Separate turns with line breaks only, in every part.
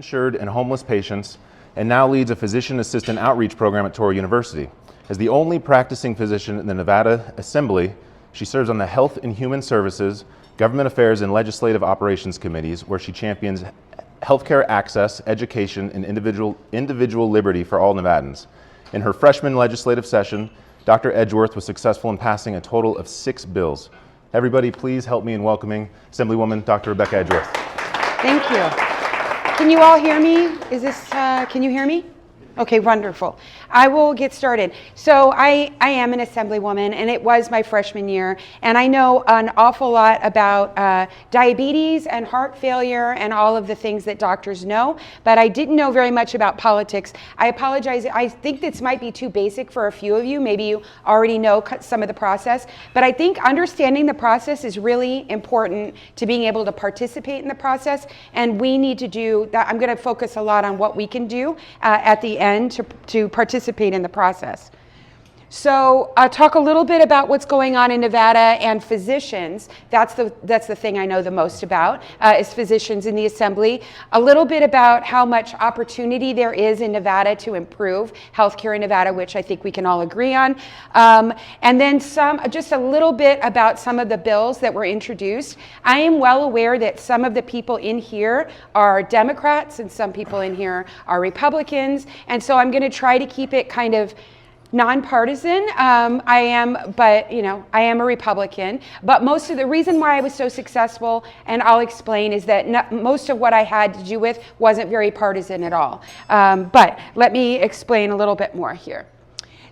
uninsured and homeless patients, and now leads a physician assistant outreach program at Touro University. As the only practicing physician in the Nevada Assembly, she serves on the Health and Human Services, Government Affairs, and Legislative Operations Committees, where she champions healthcare access, education, and individual liberty for all Nevadans. In her freshman legislative session, Dr. Edgeworth was successful in passing a total of 6 bills. Everybody, please help me in welcoming Assemblywoman Dr. Rebecca Edgeworth.
Thank you. Can you all hear me? Can you hear me? Okay, wonderful. I will get started. So I am an Assemblywoman, and it was my freshman year, and I know an awful lot about diabetes and heart failure and all of the things that doctors know, but I didn't know very much about politics. I apologize. I think this might be too basic for a few of you. Maybe you already know some of the process, but I think understanding the process is really important to being able to participate in the process, and we need to do that. I'm going to focus a lot on what we can do at the end to participate in the process. So I'll talk a little bit about what's going on in Nevada and physicians. That's the thing I know the most about, is physicians in the Assembly. A little bit about how much opportunity there is in Nevada to improve healthcare in Nevada, which I think we can all agree on. And then just a little bit about some of the bills that were introduced. I am well aware that some of the people in here are Democrats and some people in here are Republicans. And so I'm going to try to keep it kind of nonpartisan. I am a Republican, but most of the reason why I was so successful, and I'll explain, is that most of what I had to do with wasn't very partisan at all. But let me explain a little bit more here.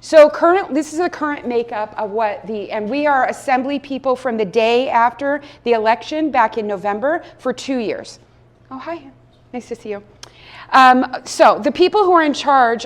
So this is the current makeup of and we are Assembly people from the day after the election back in November for 2 years. Oh, hi, nice to see you. So the people who are in charge,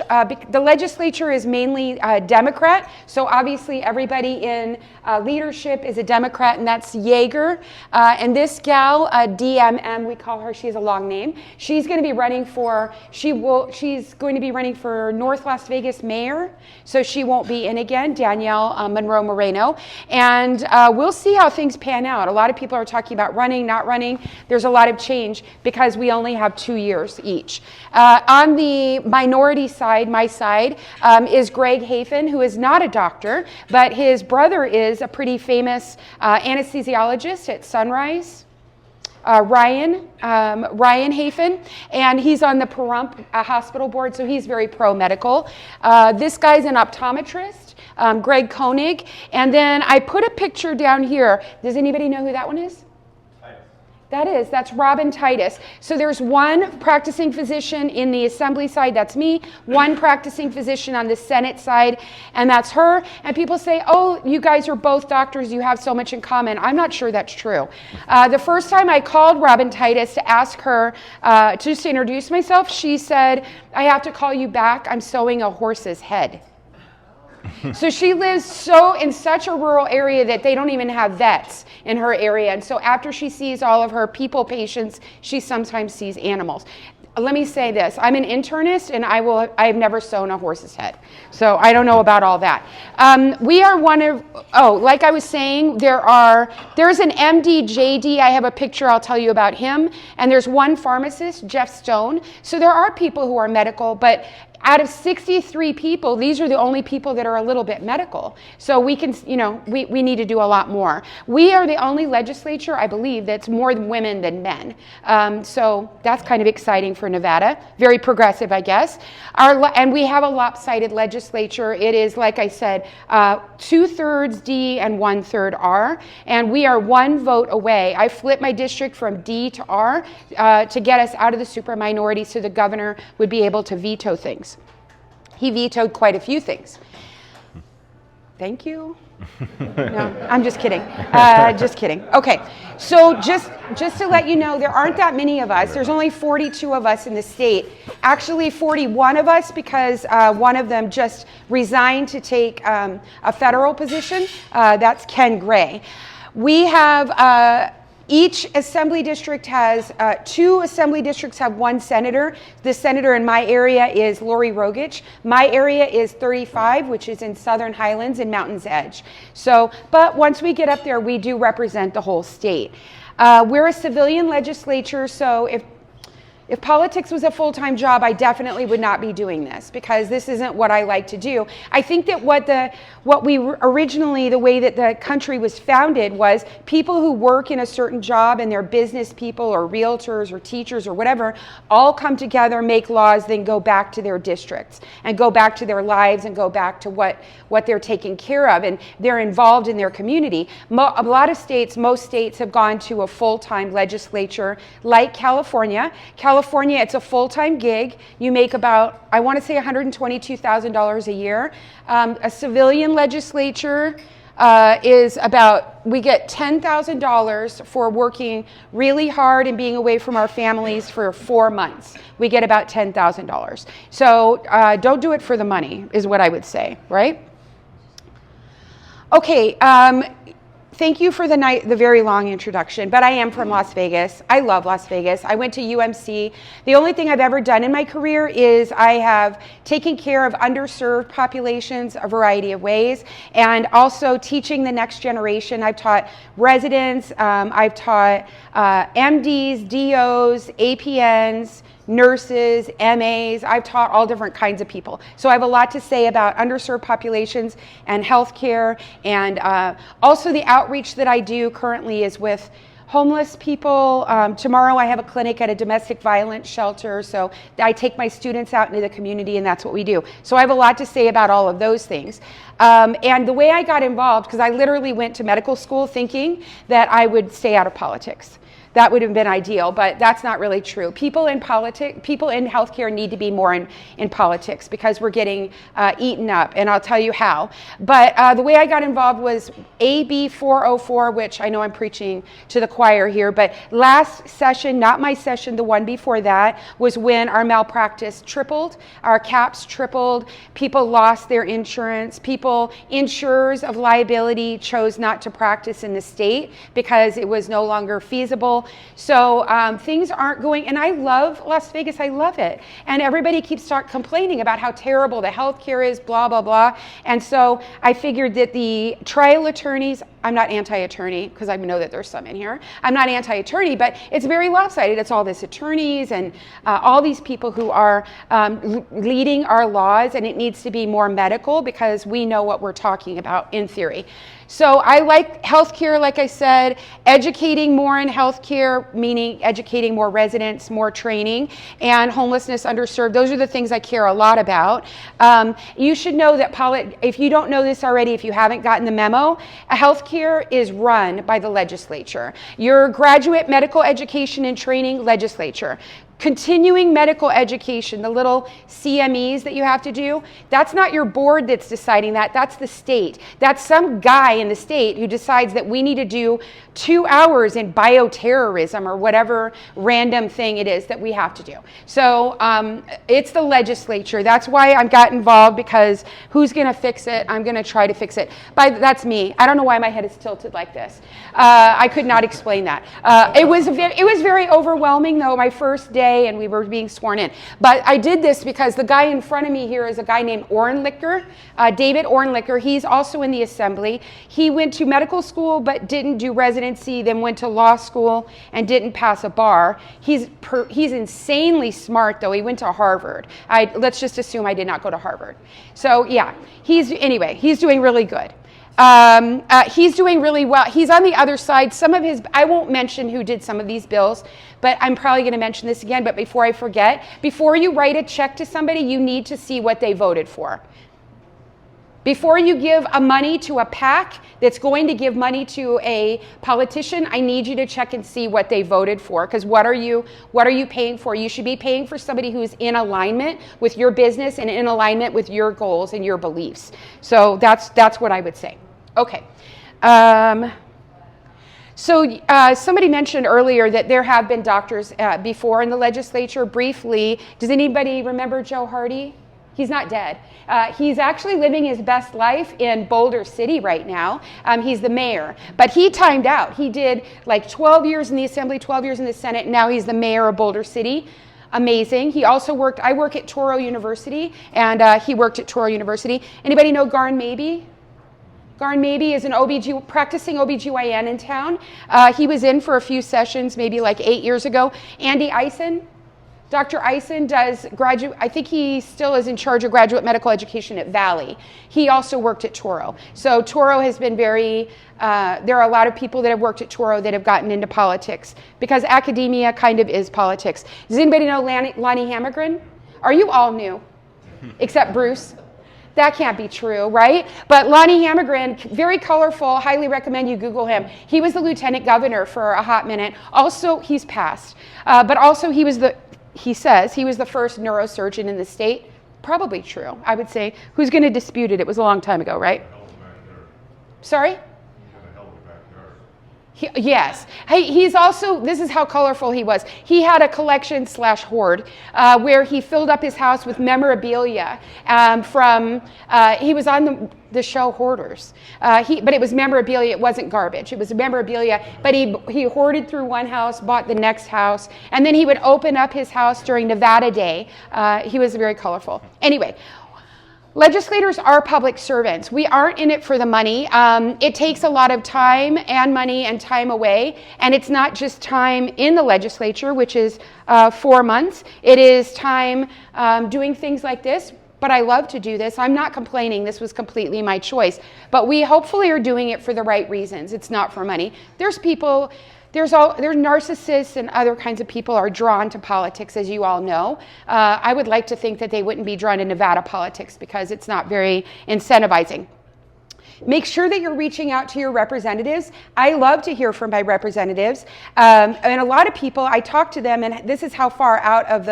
the legislature is mainly Democrat, so obviously everybody in leadership is a Democrat, and that's Yeager. And this gal, DMM, we call her, she has a long name. She's going to be running for, she's going to be running for North Las Vegas mayor, so she won't be in again, Danielle Monroe Moreno. And we'll see how things pan out. A lot of people are talking about running, not running. There's a lot of change because we only have 2 years each. On the minority side, my side, is Greg Hafen, who is not a doctor, but his brother is a pretty famous anesthesiologist at Sunrise, Ryan Hafen, and he's on the Pahrump Hospital Board, so he's very pro-medical. This guy's an optometrist, Greg Koenig, and then I put a picture down here. Does anybody know who that one is? That's Robin Titus. So there's one practicing physician in the Assembly side, that's me, one practicing physician on the Senate side, and that's her. And people say, oh, you guys are both doctors, you have so much in common. I'm not sure that's true. The first time I called Robin Titus to ask her just to introduce myself, she said, I have to call you back, I'm sewing a horse's head. So she lives in such a rural area that they don't even have vets in her area. And so after she sees all of her patients, she sometimes sees animals. Let me say this, I'm an internist and I've never sewn a horse's head. So I don't know about all that. We are like I was saying, there's an MD, JD, I have a picture, I'll tell you about him. And there's one pharmacist, Jeff Stone. So there are people who are medical, but out of 63 people, these are the only people that are a little bit medical. So we can, we need to do a lot more. We are the only legislature, I believe, that's more women than men. So that's kind of exciting for Nevada. Very progressive, I guess. And we have a lopsided legislature. It is, like I said, 2/3 D and 1/3 R. And we are one vote away. I flipped my district from D to R to get us out of the super minority so the governor would be able to veto things. He vetoed quite a few things. Thank you. No, I'm just kidding. Just kidding. Okay, so just to let you know, there aren't that many of us. There's only 42 of us in the state. Actually, 41 of us because one of them just resigned to take a federal position. That's Ken Gray. We have each assembly district has, 2 assembly districts have 1 senator. The senator in my area is Lori Rogich. My area is 35, which is in Southern Highlands and Mountains Edge. So, but once we get up there, we do represent the whole state. We're a civilian legislature, so If politics was a full-time job, I definitely would not be doing this, because this isn't what I like to do. I think that what we originally, the way that the country was founded was people who work in a certain job, and they're business people or realtors or teachers or whatever, all come together, make laws, then go back to their districts and go back to their lives and go back to what they're taking care of, and they're involved in their community. A lot of states, most states have gone to a full-time legislature, like California. California, it's a full-time gig. You make about, I want to say $122,000 a year. A civilian legislature is about, we get $10,000 for working really hard and being away from our families for 4 months. We get about $10,000. So don't do it for the money, is what I would say, right? Okay, thank you for the very long introduction, but I am from Las Vegas. I love Las Vegas. I went to UMC. The only thing I've ever done in my career is I have taken care of underserved populations a variety of ways, and also teaching the next generation. I've taught residents, I've taught MDs, DOs, APNs, nurses, MAs. I've taught all different kinds of people. So I have a lot to say about underserved populations and healthcare, and also the outreach that I do currently is with homeless people. Tomorrow I have a clinic at a domestic violence shelter, so I take my students out into the community, and that's what we do. So I have a lot to say about all of those things. And the way I got involved, because I literally went to medical school thinking that I would stay out of politics. That would have been ideal, but that's not really true. People in healthcare need to be more in politics, because we're getting eaten up, and I'll tell you how. But the way I got involved was AB 404, which I know I'm preaching to the choir here, but last session, not my session, the one before that, was when our malpractice tripled, our caps tripled, people lost their insurance, insurers of liability chose not to practice in the state because it was no longer feasible. So things aren't going, and I love Las Vegas, I love it. And everybody keeps complaining about how terrible the healthcare is, blah, blah, blah. And so I figured that the trial attorneys, I'm not anti-attorney, because I know that there's some in here. I'm not anti-attorney, but it's very lopsided. It's all these attorneys and all these people who are leading our laws, and it needs to be more medical, because we know what we're talking about in theory. So I like healthcare, like I said, educating more in healthcare, meaning educating more residents, more training, and homelessness, underserved. Those are the things I care a lot about. You should know that, if you don't know this already, if you haven't gotten the memo, healthcare is run by the legislature. Your graduate medical education and training, legislature. Continuing medical education, the little CMEs that you have to do, that's not your board that's deciding that, that's the state. That's some guy in the state who decides that we need to do 2 hours in bioterrorism or whatever random thing it is that we have to do. So it's the legislature. That's why I got involved, because who's gonna fix it? I'm gonna try to fix it. But that's me. I don't know why my head is tilted like this. I could not explain that. It was very overwhelming though, my first day, and we were being sworn in. But I did this because the guy in front of me here is a guy named Ornlicker, David Ornlicker. He's also in the Assembly. He went to medical school but didn't do residency, then went to law school and didn't pass a bar. He's insanely smart though. He went to Harvard. Let's just assume I did not go to Harvard. So yeah, he's doing really good. He's doing really well. He's on the other side. I won't mention who did some of these bills, but I'm probably going to mention this again. But before I forget, before you write a check to somebody, you need to see what they voted for. Before you give money to a PAC that's going to give money to a politician, I need you to check and see what they voted for. Because what are you paying for? You should be paying for somebody who's in alignment with your business and in alignment with your goals and your beliefs. So that's what I would say. Okay. So somebody mentioned earlier that there have been doctors before in the legislature. Briefly, does anybody remember Joe Hardy? He's not dead. He's actually living his best life in Boulder City right now. He's the mayor, but he timed out. He did like 12 years in the Assembly, 12 years in the Senate, and now he's the mayor of Boulder City. Amazing. He also worked, I work at Touro University, and he worked at Touro University. Anybody know Garn Mabey? Garn Mabey is an practicing OBGYN in town. He was in for a few sessions, maybe like 8 years ago. Andy Eisen, Dr. Eisen does graduate, I think he still is in charge of graduate medical education at Valley. He also worked at Toro. So Toro has been very, there are a lot of people that have worked at Toro that have gotten into politics because academia kind of is politics. Does anybody know Lonnie Hammergren? Are you all new? Except Bruce? That can't be true, right? But Lonnie Hammergren, very colorful, highly recommend you Google him. He was the lieutenant governor for a hot minute. Also, he's passed. But also he says he was the first neurosurgeon in the state. Probably true, I would say. Who's going to dispute it? It was a long time ago, right? Sorry? Yes. Hey, he's also, this is how colorful he was. He had a collection / hoard where he filled up his house with memorabilia he was on the show Hoarders. But it was memorabilia, it wasn't garbage. It was memorabilia, but he hoarded through one house, bought the next house, and then he would open up his house during Nevada Day. He was very colorful. Anyway, legislators are public servants. We aren't in it for the money. It takes a lot of time and money and time away. And it's not just time in the legislature, which is 4 months. It is time doing things like this. But I love to do this. I'm not complaining. This was completely my choice. But we hopefully are doing it for the right reasons. It's not for money. There's narcissists and other kinds of people are drawn to politics, as you all know. I would like to think that they wouldn't be drawn to Nevada politics because it's not very incentivizing. Make sure that you're reaching out to your representatives. I love to hear from my representatives. And a lot of people, I talk to them, and this is how far out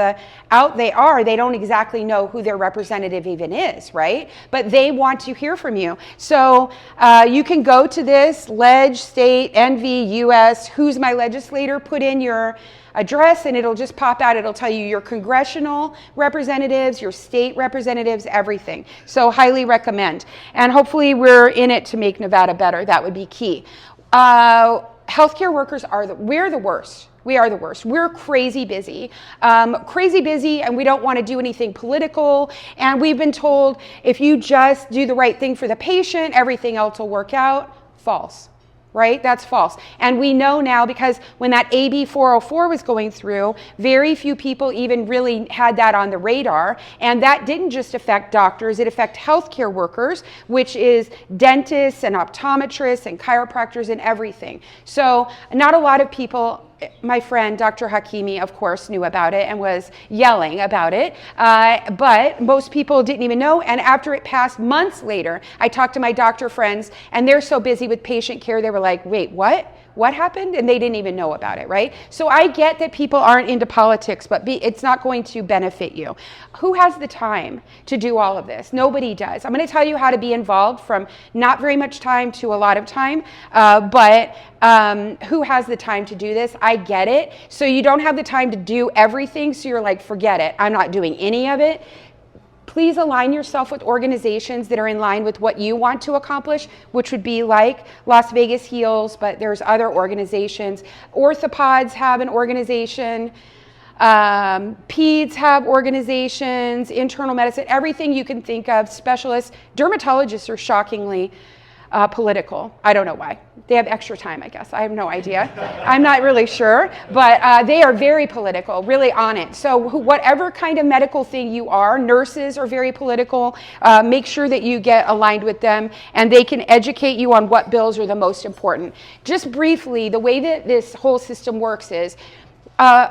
they are. They don't exactly know who their representative even is, right? But they want to hear from you. So you can go to this, Leg, State, NV, US, who's my legislator, put in your address and it'll just pop out. It'll tell you your congressional representatives, your state representatives, everything. So highly recommend. And hopefully we're in it to make Nevada better. That would be key. Healthcare workers we're the worst. We are the worst. We're crazy busy, and we don't want to do anything political. And we've been told if you just do the right thing for the patient, everything else will work out. False. Right? That's false. And we know now because when that AB 404 was going through, very few people even really had that on the radar. And that didn't just affect doctors, it affected healthcare workers, which is dentists and optometrists and chiropractors and everything. So not a lot of people, my friend, Dr. Hakimi, of course, knew about it and was yelling about it, but most people didn't even know. And after it passed months later, I talked to my doctor friends, and they're so busy with patient care, they were like, wait, what? What happened? And they didn't even know about it, right? So I get that people aren't into politics, but it's not going to benefit you. Who has the time to do all of this? Nobody does. I'm going to tell you how to be involved from not very much time to a lot of time, but who has the time to do this? I get it. So you don't have the time to do everything, so you're like, forget it. I'm not doing any of it. Please align yourself with organizations that are in line with what you want to accomplish, which would be like Las Vegas Heals, but there's other organizations. Orthopods have an organization. Peds have organizations, internal medicine, everything you can think of, specialists. Dermatologists are shockingly political. I don't know why. They have extra time, I guess. I have no idea. I'm not really sure, but they are very political, really on it. So whatever kind of medical thing you are, nurses are very political. Make sure that you get aligned with them and they can educate you on what bills are the most important. Just briefly, the way that this whole system works is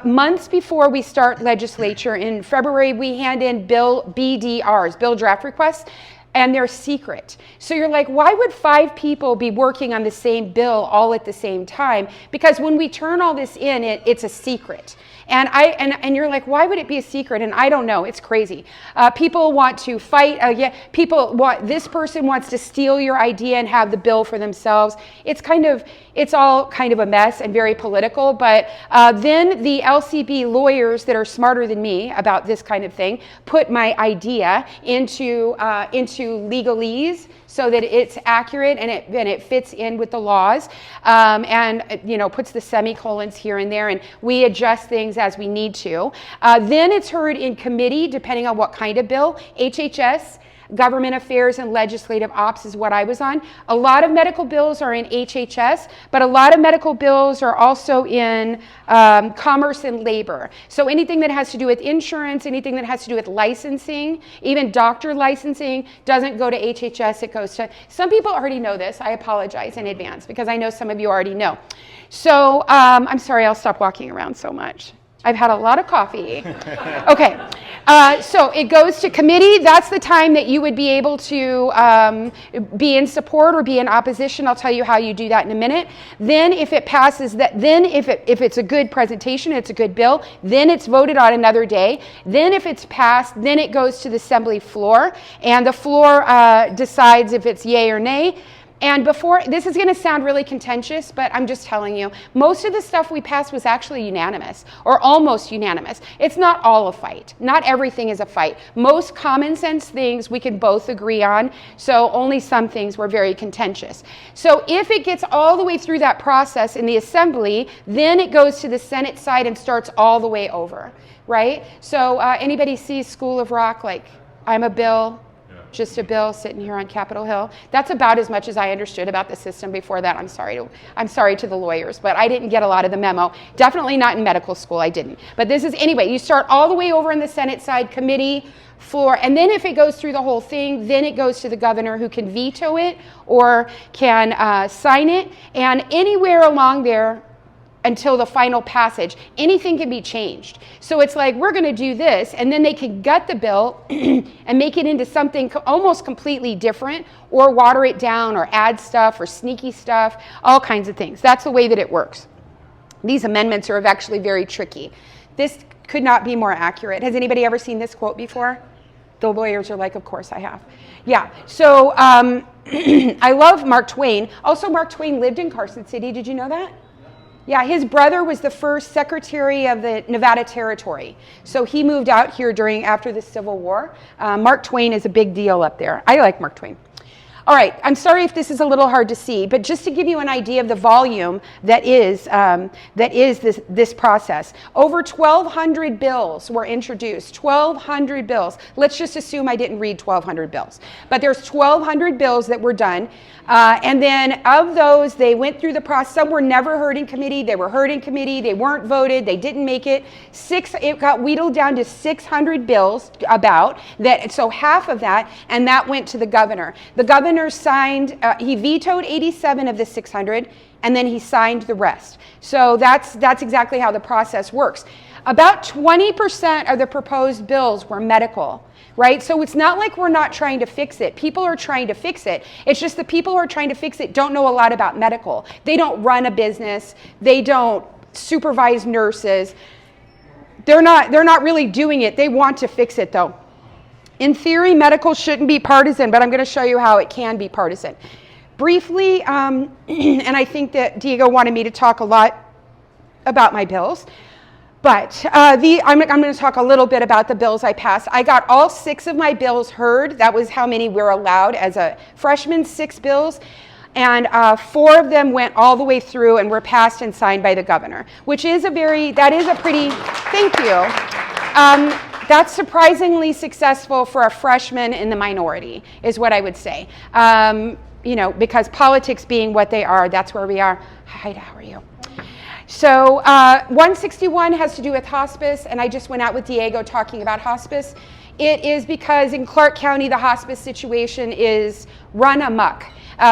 months before we start legislature, in February, we hand in bill BDRs, bill draft requests, and they're secret. So you're like, why would 5 people be working on the same bill all at the same time? Because when we turn all this in, it's a secret. And you're like, why would it be a secret? And I don't know, it's crazy. People want to fight, this person wants to steal your idea and have the bill for themselves. It's all kind of a mess and very political, but then the LCB lawyers that are smarter than me about this kind of thing put my idea into legalese so that it's accurate and it fits in with the laws, and puts the semicolons here and there, and we adjust things as we need to. Then it's heard in committee, depending on what kind of bill. HHS Government Affairs and Legislative Ops is what I was on. A lot of medical bills are in HHS, but a lot of medical bills are also in Commerce and Labor. So anything that has to do with insurance, anything that has to do with licensing, even doctor licensing, doesn't go to HHS, it goes to, some people already know this, I apologize in advance because I know some of you already know. So I'm sorry, I'll stop walking around so much. I've had a lot of coffee. Okay, so it goes to committee. That's the time that you would be able to be in support or be in opposition. I'll tell you how you do that in a minute. Then if it passes, then if it's a good presentation, it's a good bill, then it's voted on another day. Then if it's passed, then it goes to the assembly floor, and the floor decides if it's yay or nay. And before, this is going to sound really contentious, but I'm just telling you, most of the stuff we passed was actually unanimous, or almost unanimous. It's not all a fight. Not everything is a fight. Most common sense things we can both agree on, so only some things were very contentious. So if it gets all the way through that process in the assembly, then it goes to the Senate side and starts all the way over, right? So anybody see School of Rock, like, I'm a bill, just a bill sitting here on Capitol Hill. That's about as much as I understood about the system before that. I'm sorry to the lawyers, but I didn't get a lot of the memo. Definitely not in medical school, I didn't. But this is, anyway, you start all the way over in the Senate side, committee, floor, and then if it goes through the whole thing, then it goes to the governor who can veto it or can sign it. And anywhere along there, until the final passage, anything can be changed. So it's like, we're going to do this, and then they can gut the bill and make it into something almost completely different, or water it down, or add stuff, or sneaky stuff, all kinds of things. That's the way that it works. These amendments are actually very tricky. This could not be more accurate. Has anybody ever seen this quote before? The lawyers are like, of course I have. Yeah, so I love Mark Twain. Also, Mark Twain lived in Carson City. Did you know that? Yeah, his brother was the first secretary of the Nevada Territory. So he moved out here after the Civil War. Mark Twain is a big deal up there. I like Mark Twain. All right, I'm sorry if this is a little hard to see, but just to give you an idea of the volume that is this process. Over 1,200 bills were introduced, 1,200 bills. Let's just assume I didn't read 1,200 bills. But there's 1,200 bills that were done. And then of those, they went through the process. Some were never heard in committee. They were heard in committee. They weren't voted. They didn't make it. It got wheedled down to 600 bills about that. So half of that, and that went to the governor. The governor signed, he vetoed 87 of the 600, and then he signed the rest. So that's exactly how the process works. About 20% of the proposed bills were medical. Right? So it's not like we're not trying to fix it. People are trying to fix it. It's just the people who are trying to fix it don't know a lot about medical. They don't run a business. They don't supervise nurses. They're not really doing it. They want to fix it though. In theory, medical shouldn't be partisan, but I'm going to show you how it can be partisan. Briefly, and I think that Diego wanted me to talk a lot about my bills. But I'm going to talk a little bit about the bills I passed. I got all 6 of my bills heard. That was how many were allowed as a freshman, 6 bills. And 4 of them went all the way through and were passed and signed by the governor, which is thank you. That's surprisingly successful for a freshman in the minority, is what I would say. Because politics being what they are, that's where we are. Hi, how are you? So 161 has to do with hospice, and I just went out with Diego talking about hospice. It is because in Clark County, the hospice situation is run amok.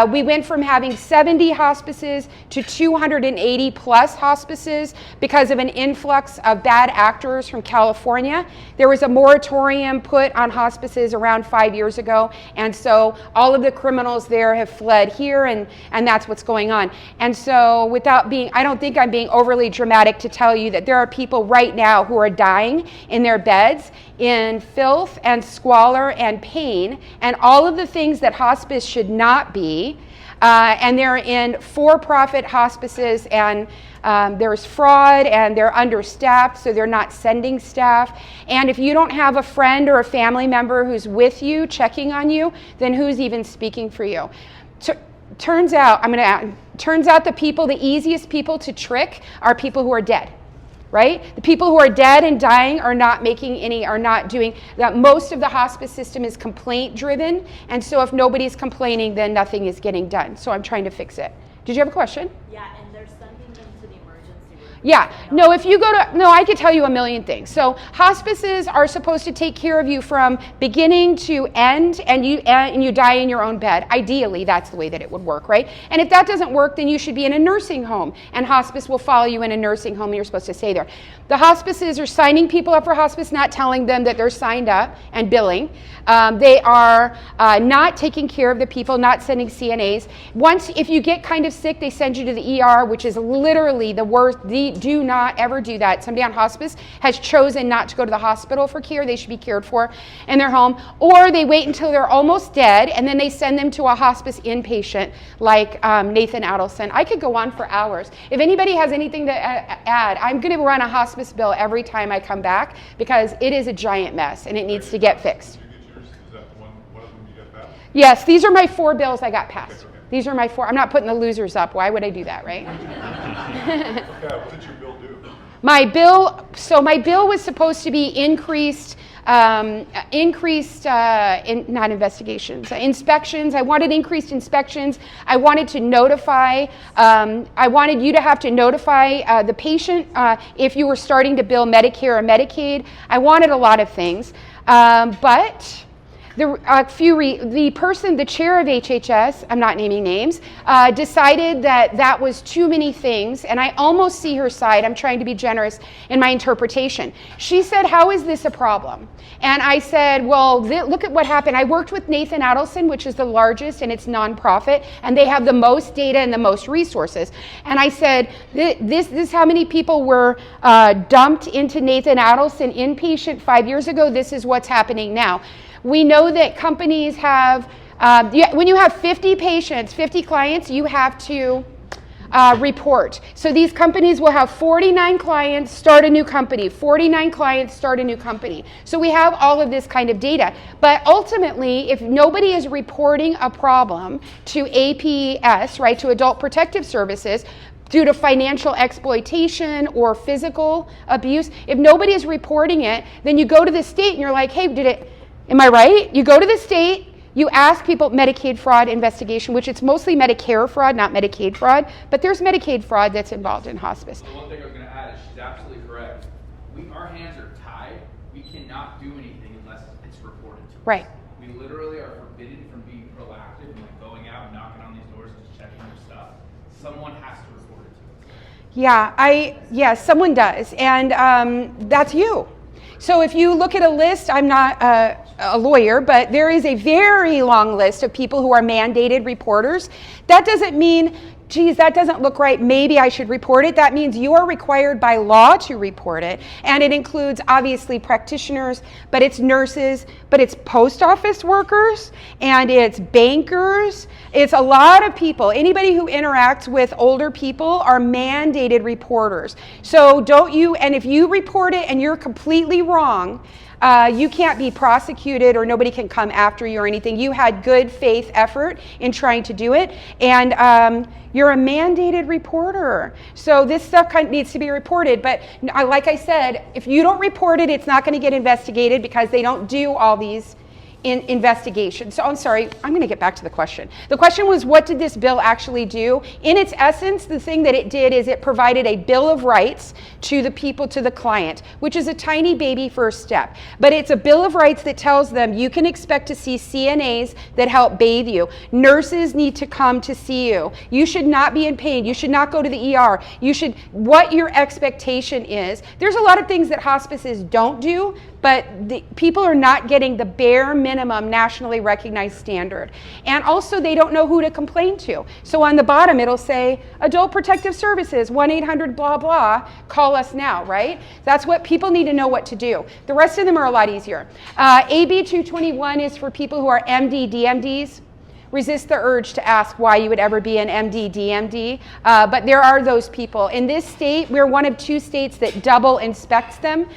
We went from having 70 hospices to 280 plus hospices because of an influx of bad actors from California. There was a moratorium put on hospices around 5 years ago, and so all of the criminals there have fled here, and that's what's going on. And so I don't think I'm being overly dramatic to tell you that there are people right now who are dying in their beds in filth and squalor and pain and all of the things that hospice should not be. And they're in for-profit hospices, and there's fraud, and they're understaffed, so they're not sending staff. And if you don't have a friend or a family member who's with you, checking on you, then who's even speaking for you? Turns out the easiest people to trick are people who are dead. right? The people who are dead and dying are not doing that. Most of the hospice system is complaint driven. And so if nobody's complaining, then nothing is getting done. So I'm trying to fix it. Did you have a question?
Yeah, and they're sending them to the emergency room.
Yeah, no, if you go to, no, I could tell you a million things. So hospices are supposed to take care of you from beginning to end, and you die in your own bed. Ideally, that's the way that it would work, right? And if that doesn't work, then you should be in a nursing home, and hospice will follow you in a nursing home, and you're supposed to stay there. The hospices are signing people up for hospice, not telling them that they're signed up and billing. They are not taking care of the people, not sending CNAs. If you get kind of sick, they send you to the ER, which is literally the worst. Do not ever do that. Somebody on hospice has chosen not to go to the hospital for care. They should be cared for in their home. Or they wait until they're almost dead, and then they send them to a hospice inpatient like Nathan Adelson. I could go on for hours. If anybody has anything to add, I'm going to run a hospice bill every time I come back because it is a giant mess and it needs to get fixed. Yes, these are my 4 bills I got passed. Okay. These are my 4. I'm not putting the losers up. Why would I do that, right?
What did your bill do?
My bill was supposed to be increased, not investigations, inspections. I wanted increased inspections. I wanted to notify, I wanted you to have to notify the patient if you were starting to bill Medicare or Medicaid. I wanted a lot of things, but the chair of HHS, I'm not naming names, decided that was too many things, and I almost see her side. I'm trying to be generous in my interpretation. She said, how is this a problem? And I said, well, look at what happened. I worked with Nathan Adelson, which is the largest, and it's nonprofit, and they have the most data and the most resources. And I said, this is how many people were dumped into Nathan Adelson inpatient 5 years ago. This is what's happening now. We know that companies have, when you have 50 patients, 50 clients, you have to report. So these companies will have 49 clients, start a new company, 49 clients, start a new company. So we have all of this kind of data. But ultimately, if nobody is reporting a problem to APS, right, to Adult Protective Services, due to financial exploitation or physical abuse, if nobody is reporting it, then you go to the state and you're like, hey, am I right? You go to the state, you ask people, Medicaid fraud investigation, which it's mostly Medicare fraud, not Medicaid fraud, but there's Medicaid fraud that's involved in hospice.
So the one thing I was going to add is she's absolutely correct. Our hands are tied. We cannot do anything unless it's reported to us.
Right.
We literally are forbidden from being proactive and like going out and knocking on these doors and just checking their stuff. Someone has to report it to us.
Yeah, someone does, and that's you. So if you look at a list, I'm not a lawyer, but there is a very long list of people who are mandated reporters. That doesn't mean, geez, that doesn't look right, maybe I should report it. That means you are required by law to report it. And it includes obviously practitioners, but it's nurses, but it's post office workers, and it's bankers. It's a lot of people. Anybody who interacts with older people are mandated reporters. So and if you report it and you're completely wrong, you can't be prosecuted or nobody can come after you or anything. You had good faith effort in trying to do it, and you're a mandated reporter. So this stuff kind of needs to be reported, but like I said, if you don't report it, it's not going to get investigated because they don't do all these investigation. So I'm sorry, I'm going to get back to the question. The question was, what did this bill actually do? In its essence, the thing that it did is it provided a bill of rights to the people, to the client, which is a tiny baby first step. But it's a bill of rights that tells them you can expect to see CNAs that help bathe you. Nurses need to come to see you. You should not be in pain. You should not go to the ER. What your expectation is. There's a lot of things that hospices don't do, but people are not getting the bare minimum nationally recognized standard. And also they don't know who to complain to. So on the bottom it'll say, Adult Protective Services, 1-800 blah blah, call us now, right? That's what people need to know what to do. The rest of them are a lot easier. AB 221 is for people who are MD, DMDs. Resist the urge to ask why you would ever be an MD, DMD, but there are those people. In this state, we're one of 2 states that double inspects them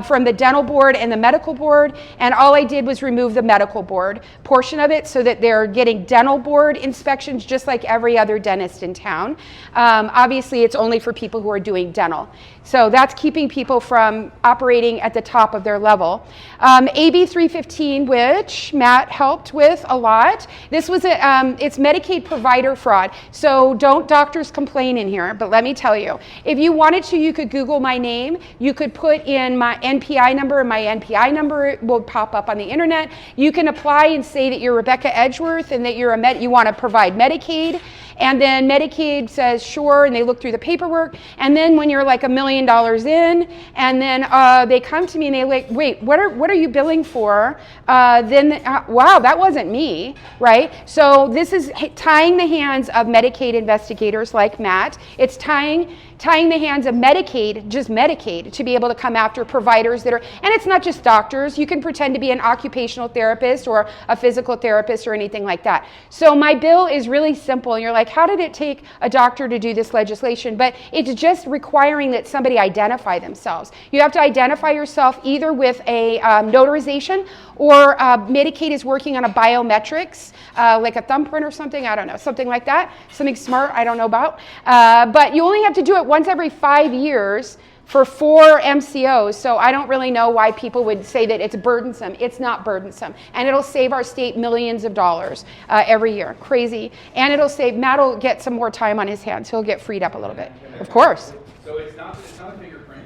from the dental board and the medical board, and all I did was remove the medical board portion of it so that they're getting dental board inspections just like every other dentist in town. Obviously, it's only for people who are doing dental. So that's keeping people from operating at the top of their level. AB 315, which Matt helped with a lot. This was it's Medicaid provider fraud. So don't doctors complain in here, but let me tell you, if you wanted to, you could Google my name. You could put in my NPI number, and my NPI number will pop up on the internet. You can apply and say that you're Rebecca Edgeworth and that you're you want to provide Medicaid. And then Medicaid says sure, and they look through the paperwork. And then when you're like $1 million in, and then they come to me and they like, wait, what are you billing for? Then wow, that wasn't me, right? So this is tying the hands of Medicaid investigators like Matt. It's tying the hands of Medicaid, just Medicaid, to be able to come after providers that are, and it's not just doctors. You can pretend to be an occupational therapist or a physical therapist or anything like that. So my bill is really simple. And you're like, how did it take a doctor to do this legislation? But it's just requiring that somebody identify themselves. You have to identify yourself either with a notarization, or Medicaid is working on a biometrics, like a thumbprint or something, I don't know, something like that, something smart I don't know about. But you only have to do it once every 5 years for 4 MCOs, so I don't really know why people would say that it's burdensome. It's not burdensome, and it'll save our state millions of dollars every year. Crazy. And it'll save, Matt will get some more time on his hands. He'll get freed up a little bit. Of course.
So it's not a fingerprint.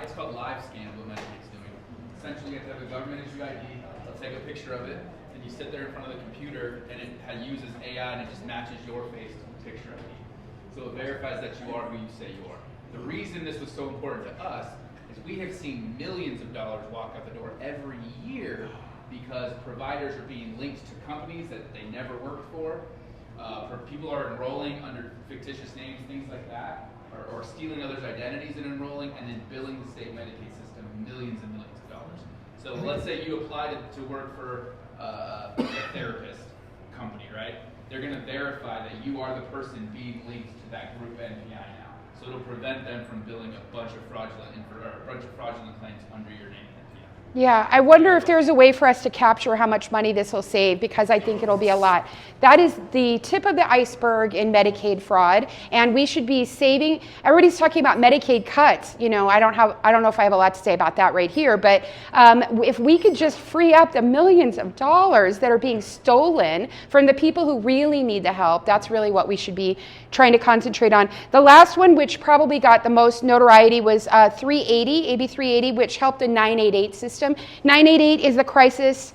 It's called live scan, what Medicaid's doing. Essentially, you have to have a government issue ID. They'll take a picture of it, and you sit there in front of the computer, and it uses AI, and it just matches your face to the picture ID. So it verifies that you are who you say you are. The reason this was so important to us is we have seen millions of dollars walk out the door every year because providers are being linked to companies that they never worked for. People are enrolling under fictitious names, things like that, or stealing others' identities and enrolling, and then billing the state Medicaid system millions and millions of dollars. So let's say you applied to work for a therapist company, right? They're going to verify that you are the person being linked to that group NPI now. So it'll prevent them from billing a bunch of fraudulent claims under your name.
Yeah, I wonder if there's a way for us to capture how much money this will save, because I think it'll be a lot. That is the tip of the iceberg in Medicaid fraud, and we should be saving. Everybody's talking about Medicaid cuts. You know, I don't know if I have a lot to say about that right here, but if we could just free up the millions of dollars that are being stolen from the people who really need the help, that's really what we should be trying to concentrate on. The last one, which probably got the most notoriety, was 380, AB 380, which helped the 988 system. 988 is the crisis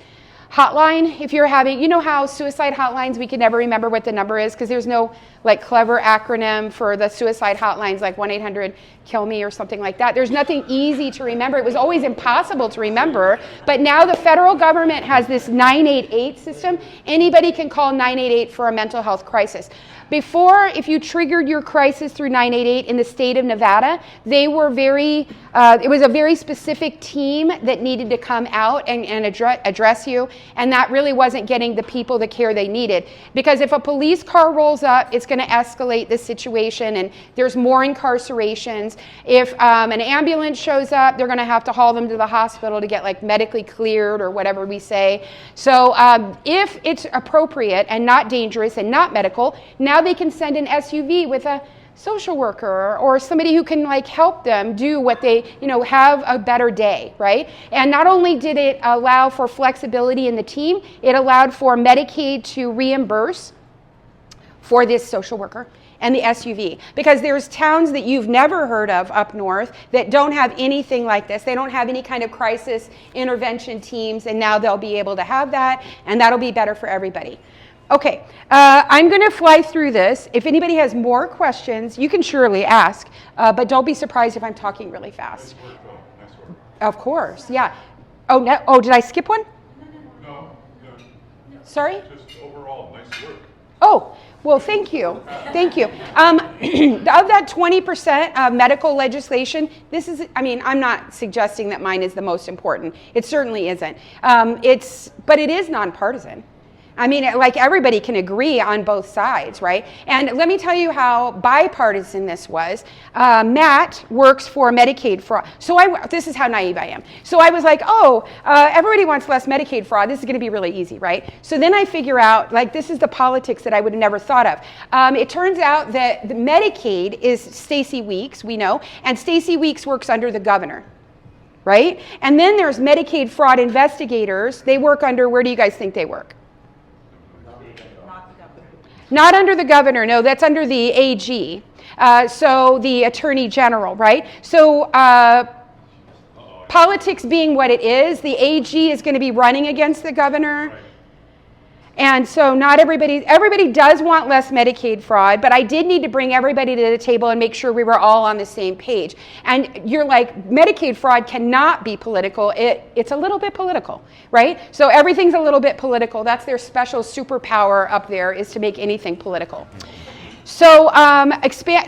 hotline. If you're having, you know how suicide hotlines, we can never remember what the number is because there's no like clever acronym for the suicide hotlines like 1-800-KILL-ME or something like that. There's nothing easy to remember. It was always impossible to remember, but now the federal government has this 988 system. Anybody can call 988 for a mental health crisis. Before, if you triggered your crisis through 988 in the state of Nevada, they were it was a very specific team that needed to come out and address you, and that really wasn't getting the people the care they needed. Because if a police car rolls up, it's going to escalate the situation, and there's more incarcerations. If an ambulance shows up, they're going to have to haul them to the hospital to get like medically cleared or whatever we say. So if it's appropriate and not dangerous and not medical, now they can send an SUV with a social worker or somebody who can like help them do what they, have a better day, right? And not only did it allow for flexibility in the team, it allowed for Medicaid to reimburse for this social worker and the SUV, because there's towns that you've never heard of up north that don't have anything like this. They don't have any kind of crisis intervention teams, and now they'll be able to have that, and that'll be better for everybody. Okay, I'm going to fly through this. If anybody has more questions, you can surely ask, but don't be surprised if I'm talking really fast.
Nice work, Bill. Nice work.
Of course, yeah. Oh, no, oh, did I skip one?
No,
Sorry?
just overall, nice work.
Oh, well, thank you. Thank you. Of that 20% of medical legislation, this is, I'm not suggesting that mine is the most important. It certainly isn't. But it is nonpartisan. I mean, like everybody can agree on both sides, right? And let me tell you how bipartisan this was. Matt works for Medicaid fraud. So this is how naive I am. So I was like, oh, everybody wants less Medicaid fraud. This is going to be really easy, right? So then I figure out, like, this is the politics that I would have never thought of. It turns out that the Medicaid is Stacey Weeks, we know, and Stacey Weeks works under the governor. Right? And then there's Medicaid fraud investigators. They work under, where do you guys think they work? Not under the governor, no, that's under the AG. So the Attorney General, right? So politics being what it is, the AG is going to be running against the governor. And so not everybody does want less Medicaid fraud, but I did need to bring everybody to the table and make sure we were all on the same page. And you're like, Medicaid fraud cannot be political. It's a little bit political, right? So everything's a little bit political. That's their special superpower up there, is to make anything political. So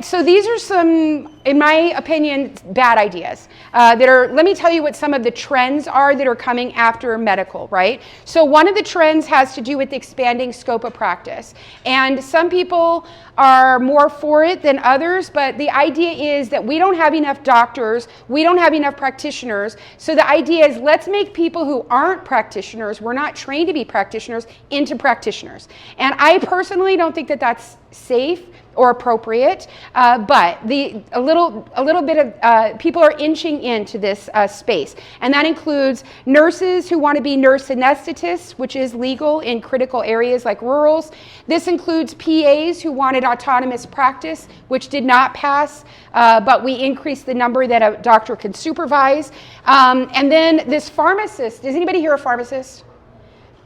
so these are some, in my opinion, bad ideas let me tell you what some of the trends are that are coming after medical, right? So one of the trends has to do with expanding scope of practice. And some people are more for it than others, but the idea is that we don't have enough doctors, we don't have enough practitioners. So the idea is, let's make people who aren't practitioners, we're not trained to be practitioners, into practitioners. And I personally don't think that that's safe or appropriate, but a little bit of people are inching into this space, and that includes nurses who want to be nurse anesthetists, which is legal in critical areas like rurals. This includes PAs who wanted autonomous practice, which did not pass, but we increased the number that a doctor can supervise. And then this pharmacist. Is anybody here a pharmacist?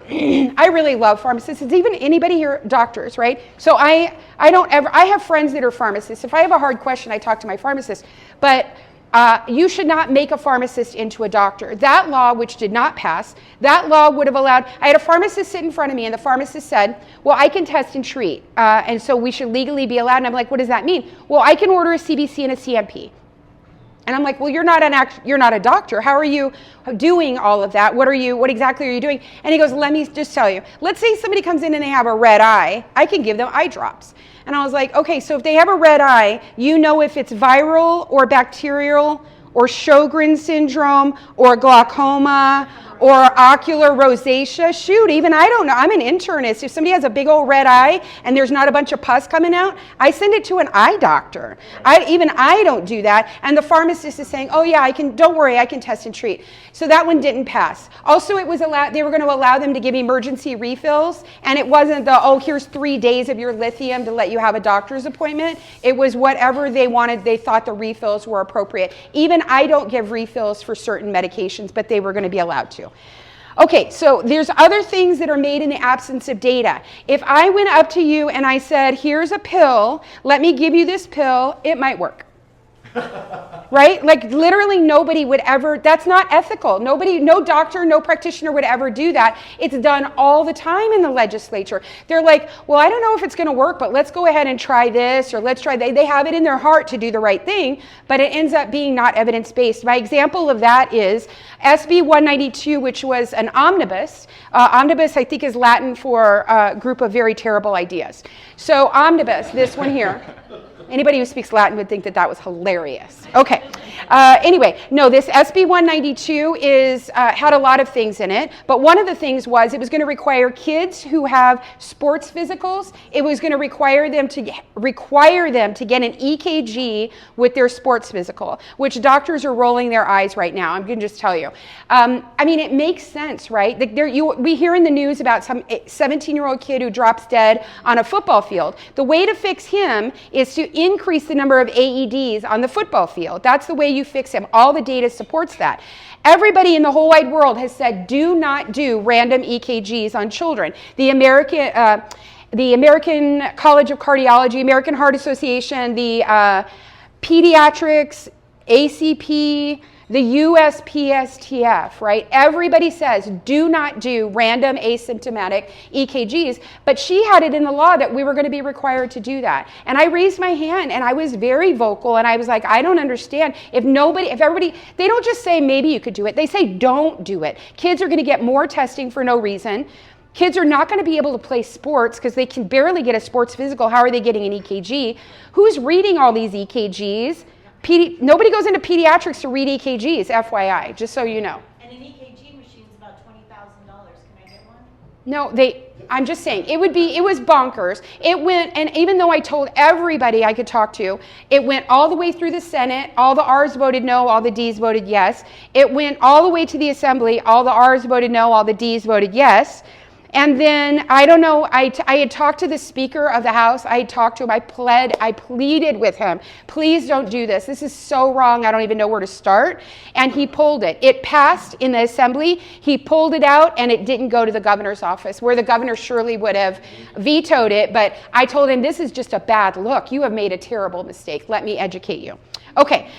I really love pharmacists. Is even anybody here doctors, right? So I have friends that are pharmacists. If I have a hard question, I talk to my pharmacist. But you should not make a pharmacist into a doctor. That law, which did not pass, that law would have allowed, I had a pharmacist sit in front of me, and the pharmacist said, well, I can test and treat, and so we should legally be allowed. And I'm like, what does that mean? Well, I can order a CBC and a CMP. And I'm like, well, you're not a doctor. How are you doing all of that? What exactly are you doing? And he goes, let me just tell you. Let's say somebody comes in and they have a red eye. I can give them eye drops. And I was like, okay, so if they have a red eye, you know if it's viral or bacterial or Sjogren's syndrome or glaucoma or ocular rosacea. Shoot, even I don't know. I'm an internist. If somebody has a big old red eye and there's not a bunch of pus coming out, I send it to an eye doctor. Even I don't do that. And the pharmacist is saying, oh yeah, don't worry, I can test and treat. So that one didn't pass. Also, they were going to allow them to give emergency refills, and it wasn't here's 3 days of your lithium to let you have a doctor's appointment. It was whatever they wanted. They thought the refills were appropriate. Even I don't give refills for certain medications, but they were going to be allowed to. Okay, so there's other things that are made in the absence of data. If I went up to you and I said, here's a pill, let me give you this pill, it might work. Right? Like literally nobody would ever, that's not ethical. No doctor, no practitioner would ever do that. It's done all the time in the legislature. They're like, well, I don't know if it's going to work, but let's go ahead and try this, or let's try that. They have it in their heart to do the right thing, but it ends up being not evidence-based. My example of that is SB 192, which was an omnibus. Omnibus, I think, is Latin for a group of very terrible ideas. So omnibus, this one here. Anybody who speaks Latin would think that that was hilarious. Okay. Anyway, no, this SB 192 had a lot of things in it, but one of the things was it was going to require kids who have sports physicals, it was going to require them to get an EKG with their sports physical, which doctors are rolling their eyes right now. I'm going to just tell you. I mean, it makes sense, right? We hear in the news about some 17-year-old kid who drops dead on a football field. The way to fix him is to increase the number of AEDs on the football field. That's the way you fix him. All the data supports that. Everybody in the whole wide world has said, do not do random EKGs on children. The American College of Cardiology, American Heart Association, the Pediatrics, ACP, the USPSTF, right? Everybody says, do not do random asymptomatic EKGs, but she had it in the law that we were going to be required to do that. And I raised my hand and I was very vocal and I was like, I don't understand. If everybody, they don't just say maybe you could do it, they say don't do it. Kids are going to get more testing for no reason. Kids are not going to be able to play sports because they can barely get a sports physical. How are they getting an EKG? Who's reading all these EKGs? Nobody goes into pediatrics to read EKGs, FYI, just so you know.
And an EKG machine is about $20,000. Can I get one?
No, I'm just saying, it was bonkers. It went, and even though I told everybody I could talk to, it went all the way through the Senate, all the R's voted no, all the D's voted yes. It went all the way to the Assembly, all the R's voted no, all the D's voted yes. And then, I don't know, I had talked to the Speaker of the House. I had talked to him. I pleaded with him. Please don't do this. This is so wrong. I don't even know where to start. And he pulled it. It passed in the Assembly. He pulled it out, and it didn't go to the governor's office, where the governor surely would have vetoed it. But I told him, this is just a bad look. You have made a terrible mistake. Let me educate you. Okay.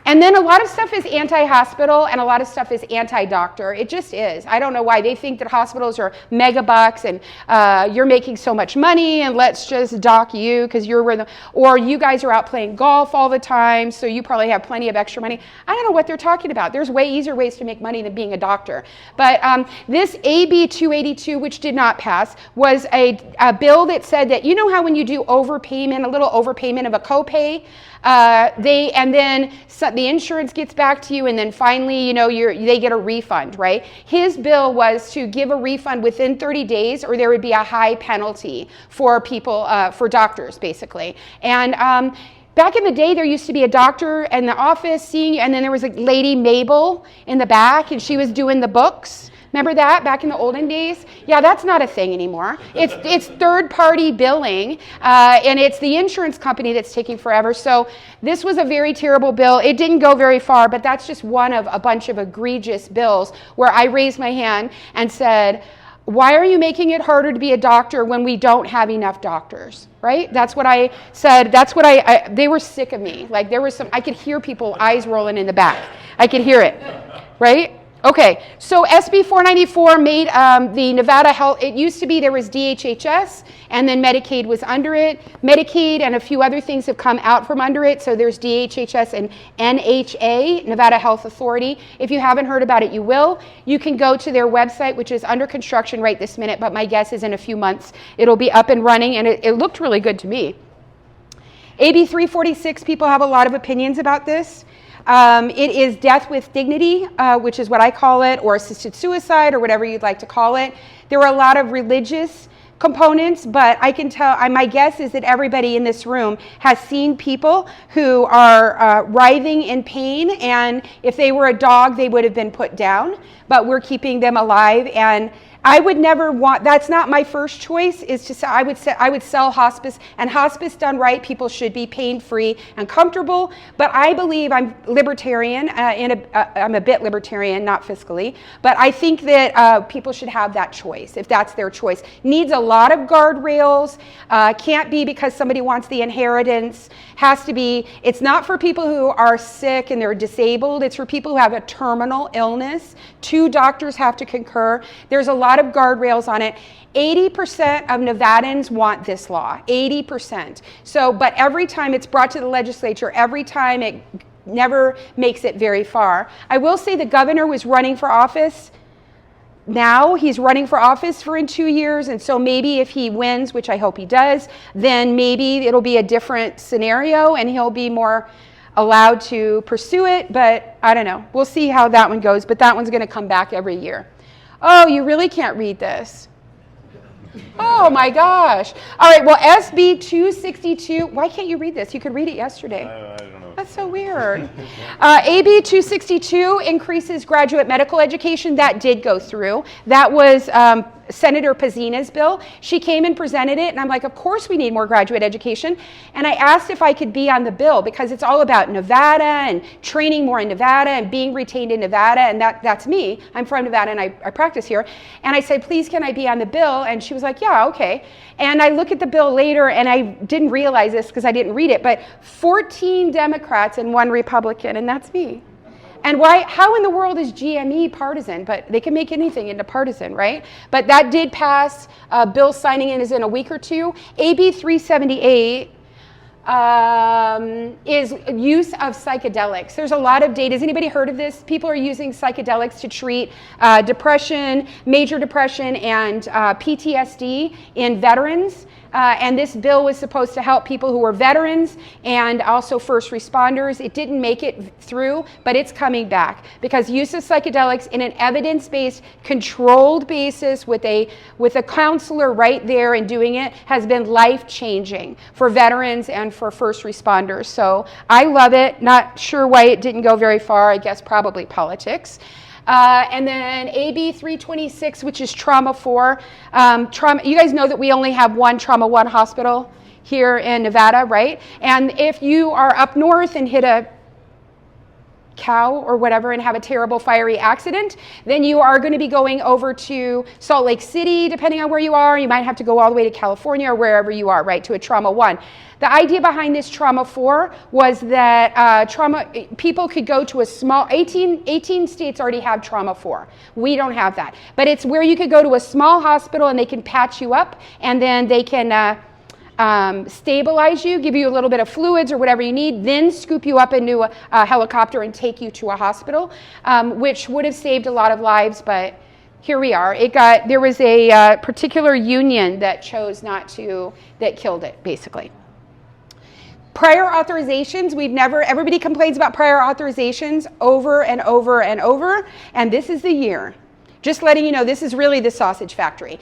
And then a lot of stuff is anti-hospital and a lot of stuff is anti-doctor. It just is. I don't know why. They think that hospitals are mega bucks and you're making so much money and let's just dock you because you're where or you guys are out playing golf all the time, so you probably have plenty of extra money. I don't know what they're talking about. There's way easier ways to make money than being a doctor. But this AB 282, which did not pass, was a bill that said that, you know how when you do overpayment, a little overpayment of a copay, the insurance gets back to you, and then finally, they get a refund, right? His bill was to give a refund within 30 days, or there would be a high penalty for people, for doctors, basically. And back in the day, there used to be a doctor in the office seeing you, and then there was a lady, Mabel, in the back, and she was doing the books. Remember that back in the olden days? Yeah, that's not a thing anymore. It's third-party billing, and it's the insurance company that's taking forever. So this was a very terrible bill. It didn't go very far, but that's just one of a bunch of egregious bills where I raised my hand and said, why are you making it harder to be a doctor when we don't have enough doctors? Right? That's what I said. That's what they were sick of me. Like I could hear people eyes rolling in the back. I could hear it, right? Okay, so SB 494 made the Nevada Health, it used to be there was DHHS, and then Medicaid was under it. Medicaid and a few other things have come out from under it, so there's DHHS and NHA, Nevada Health Authority. If you haven't heard about it, you will. You can go to their website, which is under construction right this minute, but my guess is in a few months it'll be up and running, and it looked really good to me. AB 346, people have a lot of opinions about this. It is death with dignity, which is what I call it, or assisted suicide, or whatever you'd like to call it. There are a lot of religious components, but I can tell, my guess is that everybody in this room has seen people who are writhing in pain, and if they were a dog, they would have been put down, but we're keeping them alive. And I would never want, that's not my first choice, is to say, I would sell hospice, and hospice done right, people should be pain-free and comfortable, but I believe I'm libertarian, I'm a bit libertarian, not fiscally, but I think that people should have that choice, if that's their choice. Needs a lot of guardrails, can't be because somebody wants the inheritance, has to be, it's not for people who are sick and they're disabled, it's for people who have a terminal illness. 2 doctors have to concur. There's a lot of guardrails on it. 80% of Nevadans want this law, 80%. So, but every time it's brought to the legislature, every time it never makes it very far. I will say the governor was running for office. Now he's running for office in 2 years, and so maybe if he wins, which I hope he does, then maybe it'll be a different scenario and he'll be more allowed to pursue it, but I don't know. We'll see how that one goes, but that one's going to come back every year. Oh, you really can't read this. Oh my gosh. All right, well, SB 262, why can't you read this? You could read it yesterday.
I don't know.
That's so weird. AB 262 increases graduate medical education. That did go through. That was Senator Pazina's bill. She came and presented it, and I'm like, of course we need more graduate education. And I asked if I could be on the bill because it's all about Nevada and training more in Nevada and being retained in Nevada, and that's me. I'm from Nevada and I practice here. And I said, please, can I be on the bill? And she was like, yeah, okay. And I look at the bill later, and I didn't realize this because I didn't read it, but 14 Democrats and 1 Republican, and that's me. And why? How in the world is GME partisan? But they can make anything into partisan, right? But that did pass. Bill signing in is in a week or two. AB 378 is use of psychedelics. There's a lot of data. Has anybody heard of this? People are using psychedelics to treat depression, major depression, and PTSD in veterans. And this bill was supposed to help people who were veterans and also first responders. It didn't make it through, but it's coming back because use of psychedelics in an evidence-based, controlled basis with a counselor right there and doing it has been life-changing for veterans and for first responders. So I love it. Not sure why it didn't go very far. I guess probably politics. And then AB 326, which is Trauma 4. You guys know that we only have one Trauma 1 hospital here in Nevada, right? And if you are up north and hit a cow or whatever and have a terrible fiery accident, then you are going to be going over to Salt Lake City, depending on where you are. You might have to go all the way to California or wherever you are, right, to a Trauma 1. The idea behind this Trauma 4 was that people could go to a small, 18 states already have Trauma 4. We don't have that. But it's where you could go to a small hospital and they can patch you up and then they can stabilize you, give you a little bit of fluids or whatever you need, then scoop you up into a helicopter and take you to a hospital, which would have saved a lot of lives, but here we are. There was a particular union that chose not to, that killed it, basically. Prior authorizations, everybody complains about prior authorizations over and over and over, and this is the year. Just letting you know, this is really the sausage factory.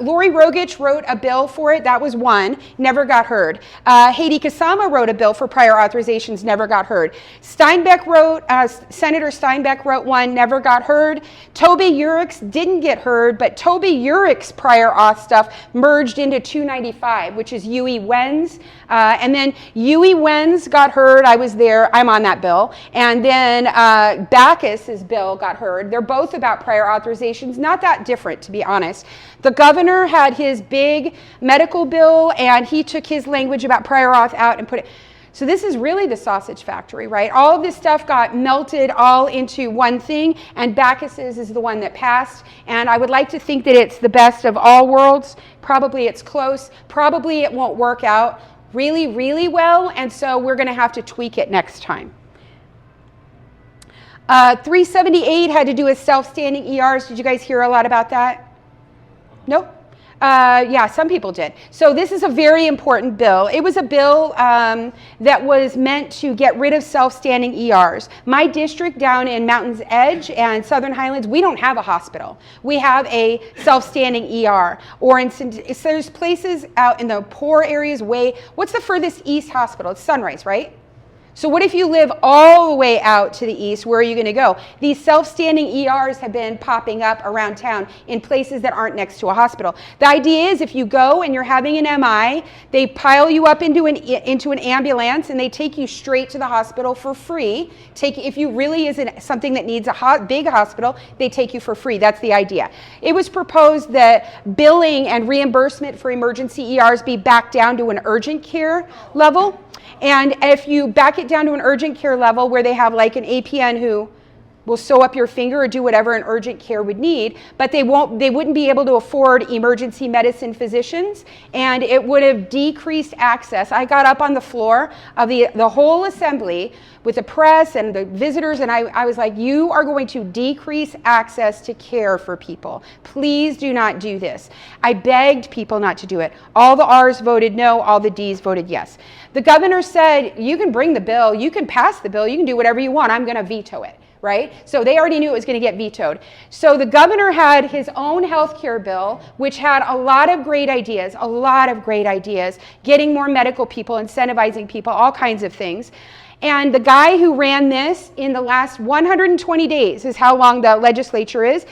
Lori Rogich wrote a bill for it. That was one. Never got heard. Heidi Kasama wrote a bill for prior authorizations. Never got heard. Senator Steinbeck wrote one. Never got heard. Toby Urick's didn't get heard, but Toby Urick's prior auth stuff merged into 295, which is Yui Wen's. And then Yui Wen's got heard. I was there. I'm on that bill. And then Backus's bill got heard. They're both about prior authorizations, not that different, to be honest. The governor had his big medical bill, and he took his language about prior auth out and put it. So this is really the sausage factory, right? All of this stuff got melted all into one thing, and Backus's is the one that passed. And I would like to think that it's the best of all worlds. Probably it's close. Probably it won't work out really, really well, and so we're going to have to tweak it next time. 378 had to do with self-standing ERs. Did you guys hear a lot about that? Nope. Yeah, some people did. So this is a very important bill. It was a bill that was meant to get rid of self-standing ERs. My district down in Mountain's Edge and Southern Highlands, we don't have a hospital. We have a self-standing ER. Or there's places out in the poor areas what's the furthest east hospital? It's Sunrise, right? So what if you live all the way out to the east? Where are you going to go? These self-standing ERs have been popping up around town in places that aren't next to a hospital. The idea is if you go and you're having an MI, they pile you up into an ambulance and they take you straight to the hospital for free. If you really isn't something that needs a big hospital, they take you for free. That's the idea. It was proposed that billing and reimbursement for emergency ERs be back down to an urgent care level. And if you back it down to an urgent care level where they have like an APN who will sew up your finger or do whatever an urgent care would need, but they wouldn't be able to afford emergency medicine physicians, and it would have decreased access. I got up on the floor of the whole assembly with the press and the visitors, and I was like, you are going to decrease access to care for people. Please do not do this. I begged people not to do it. All the R's voted no, all the D's voted yes. The governor said, you can bring the bill, you can pass the bill, you can do whatever you want, I'm going to veto it. Right? So they already knew it was going to get vetoed. So the governor had his own health care bill, which had a lot of great ideas, getting more medical people, incentivizing people, all kinds of things. And the guy who ran this in the last 120 days is how long the legislature is.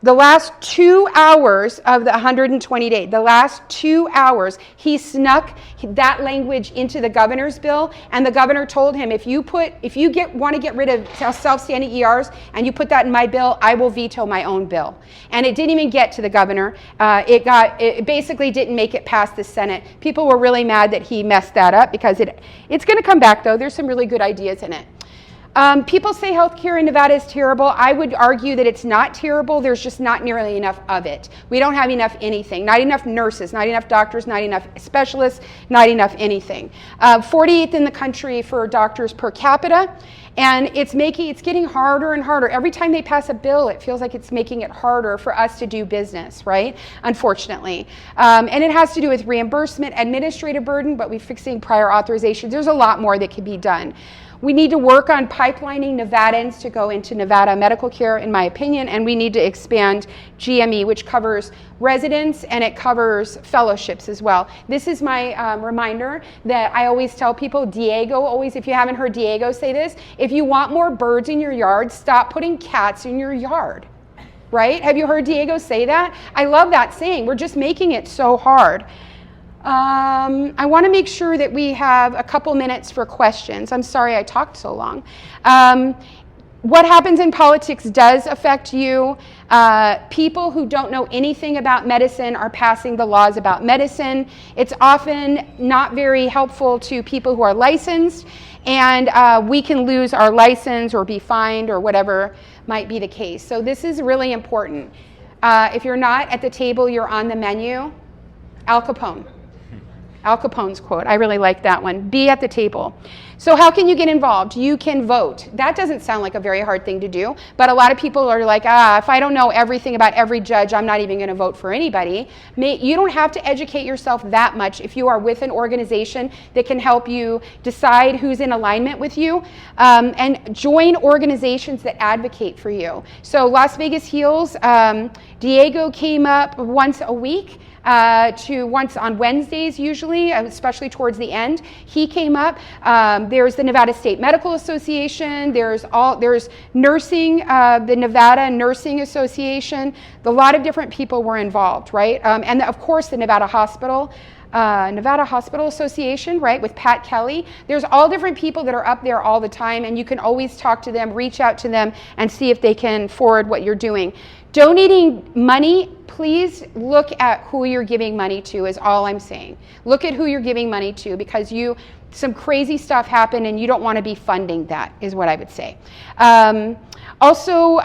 The last 2 hours of the 120 days, the last 2 hours, he snuck that language into the governor's bill, and the governor told him, if you want to get rid of self-standing ERs and you put that in my bill, I will veto my own bill. And it didn't even get to the governor. It basically didn't make it past the Senate. People were really mad that he messed that up because it's going to come back though. There's some really good ideas in it. People say healthcare in Nevada is terrible. I would argue that it's not terrible. There's just not nearly enough of it. We don't have enough anything. Not enough nurses, not enough doctors, not enough specialists, not enough anything. 48th in the country for doctors per capita. And it's getting harder and harder. Every time they pass a bill, it feels like it's making it harder for us to do business, right? Unfortunately. And it has to do with reimbursement, administrative burden, but we're fixing prior authorizations. There's a lot more that can be done. We need to work on pipelining Nevadans to go into Nevada medical care, in my opinion, and we need to expand GME, which covers residents and it covers fellowships as well. This is my reminder that I always tell people, Diego always, if you haven't heard Diego say this, if you want more birds in your yard, stop putting cats in your yard, right? Have you heard Diego say that? I love that saying. We're just making it so hard. I want to make sure that we have a couple minutes for questions. I'm sorry I talked so long. What happens in politics does affect you. People who don't know anything about medicine are passing the laws about medicine. It's often not very helpful to people who are licensed, and we can lose our license or be fined or whatever might be the case. So this is really important. If you're not at the table, you're on the menu. Al Capone. Al Capone's quote. I really like that one. Be at the table. So how can you get involved? You can vote. That doesn't sound like a very hard thing to do, but a lot of people are like, if I don't know everything about every judge, I'm not even going to vote for anybody. You don't have to educate yourself that much if you are with an organization that can help you decide who's in alignment with you, and join organizations that advocate for you. So Las Vegas Heals, Diego came up once a week. To once on Wednesdays usually, especially towards the end. He came up. There's the Nevada State Medical Association. There's nursing, the Nevada Nursing Association. A lot of different people were involved, right? And of course the Nevada Hospital Association, right, with Pat Kelly. There's all different people that are up there all the time, and you can always talk to them, reach out to them, and see if they can forward what you're doing. Donating money, please look at who you're giving money to is all I'm saying. Look at who you're giving money to, because some crazy stuff happened and you don't want to be funding that, is what I would say. Also,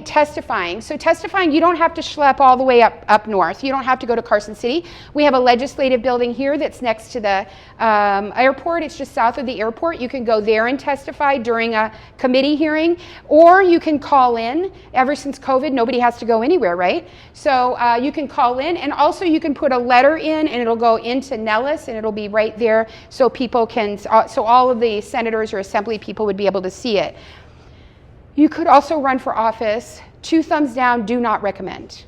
testifying. So testifying, you don't have to schlep all the way up north. You don't have to go to Carson City. We have a legislative building here that's next to the airport. It's just south of the airport. You can go there and testify during a committee hearing, or you can call in. Ever since COVID, nobody has to go anywhere, right? So you can call in, and also you can put a letter in, and it'll go into Nellis, and it'll be right there, so people can, so all of the senators or assembly people would be able to see it. You could also run for office. 2 thumbs down, do not recommend.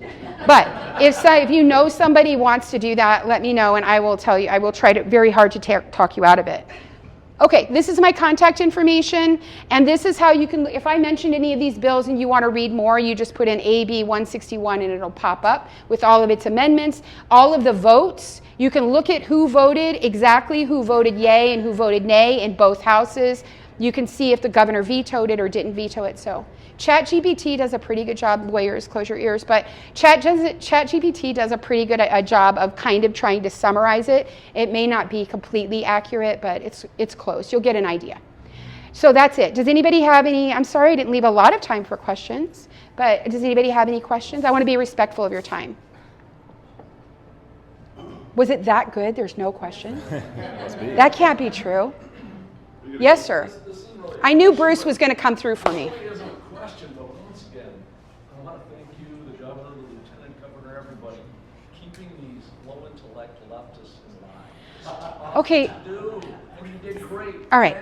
But if you know somebody wants to do that, let me know, and I will tell you, I will try very hard to talk you out of it. Okay, this is my contact information, and this is how you can, if I mentioned any of these bills and you want to read more, you just put in AB 161 and it'll pop up with all of its amendments, all of the votes. You can look at who voted, exactly who voted yay and who voted nay in both houses. You can see if the governor vetoed it or didn't veto it. So ChatGPT does a pretty good job. Lawyers, close your ears. But ChatGPT does a pretty good job of kind of trying to summarize it. It may not be completely accurate, but it's close. You'll get an idea. So that's it. Does anybody have any? I'm sorry I didn't leave a lot of time for questions, but does anybody have any questions? I want to be respectful of your time. Was it that good? There's no question? That can't be true. Yes, sir. I knew Bruce was going to come through for me.
It isn't a question, but once again, I want to thank you, the governor, the lieutenant governor, everybody, keeping these low intellect leftists in line.
Okay.
And you did great.
All right.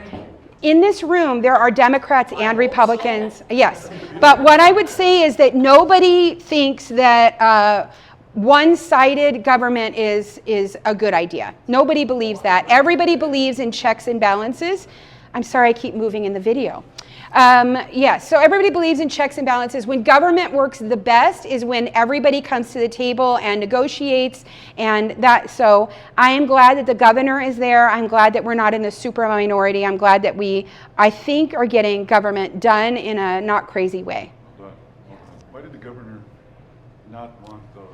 In this room, there are Democrats and Republicans. Yes. But what I would say is that nobody thinks that one-sided government is a good idea. Nobody believes that. Everybody believes in checks and balances. I'm sorry I keep moving in the video. So everybody believes in checks and balances. When government works the best is when everybody comes to the table and negotiates, and that. So I am glad that the governor is there. I'm glad that we're not in the super minority. I'm glad that I think, are getting government done in a not crazy way.
But why did the governor not want those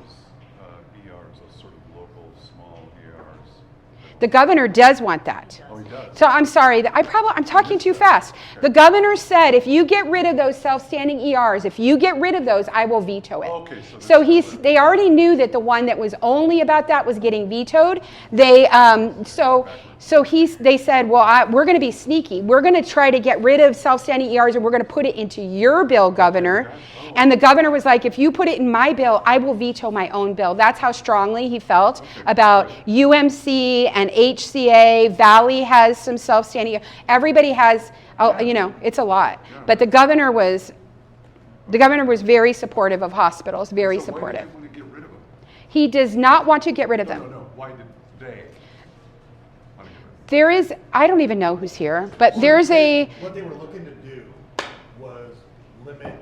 ERs, those sort of local small ERs?
The governor does want that.
Oh, he does.
So I'm sorry, I'm talking too fast. The governor said, if you get rid of those self-standing ERs, if you get rid of those, I will veto it.
Okay,
So they already knew that the one that was only about that was getting vetoed. They they said, well, we're going to be sneaky. We're going to try to get rid of self-standing ERs, and we're going to put it into your bill, Governor. And the governor was like, if you put it in my bill, I will veto my own bill. That's how strongly he felt about UMC and HCA. Valley has some self-standing. Everybody has, it's a lot. But the governor was very supportive of hospitals, very supportive.
Why did they want to get rid of them?
He does not want to get rid of them.
No. Why did they want to get rid of them?
There is, I don't even know who's here, but there's a,
What they were looking to do was limit,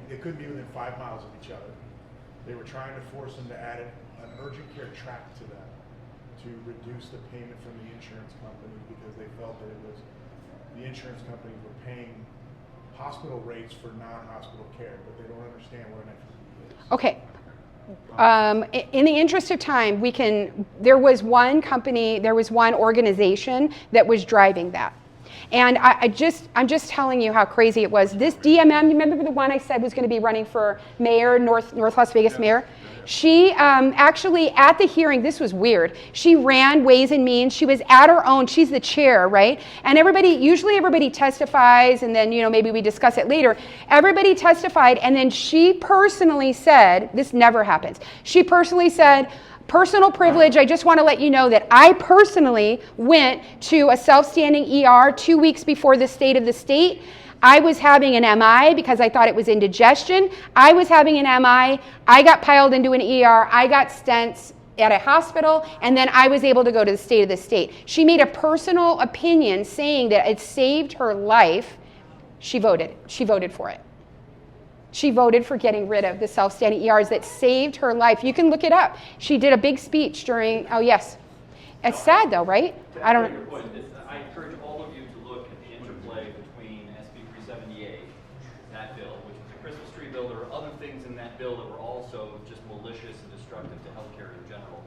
they couldn't be within 5 miles of each other. They were trying to force them to add an urgent care track to them to reduce the payment from the insurance company because they felt that the insurance companies were paying hospital rates for non-hospital care, but they don't understand what an FTE is.
okay. In the interest of time, there was one company, there was one organization that was driving that. And I'm just telling you how crazy it was. This DMM, you remember the one I said was going to be running for mayor, North Las Vegas mayor? She actually, at the hearing, this was weird. She ran Ways and Means. She was at her own. She's the chair, right? And usually everybody testifies, and then, maybe we discuss it later. Everybody testified, and then she personally said, this never happens. She personally said, personal privilege, I just want to let you know that I personally went to a self-standing ER 2 weeks before the state of the state. I was having an MI because I thought it was indigestion. I was having an MI. I got piled into an ER. I got stents at a hospital, and then I was able to go to the state of the state. She made a personal opinion saying that it saved her life. She voted for it. She voted for getting rid of the self-standing ERs that saved her life. You can look it up. She did a big speech during, oh yes. It's sad though, right? I don't know.
I encourage all of you to look at the interplay between SB 378, that bill, which was a Christmas tree bill. There were other things in that bill that were also just malicious and destructive to healthcare in general.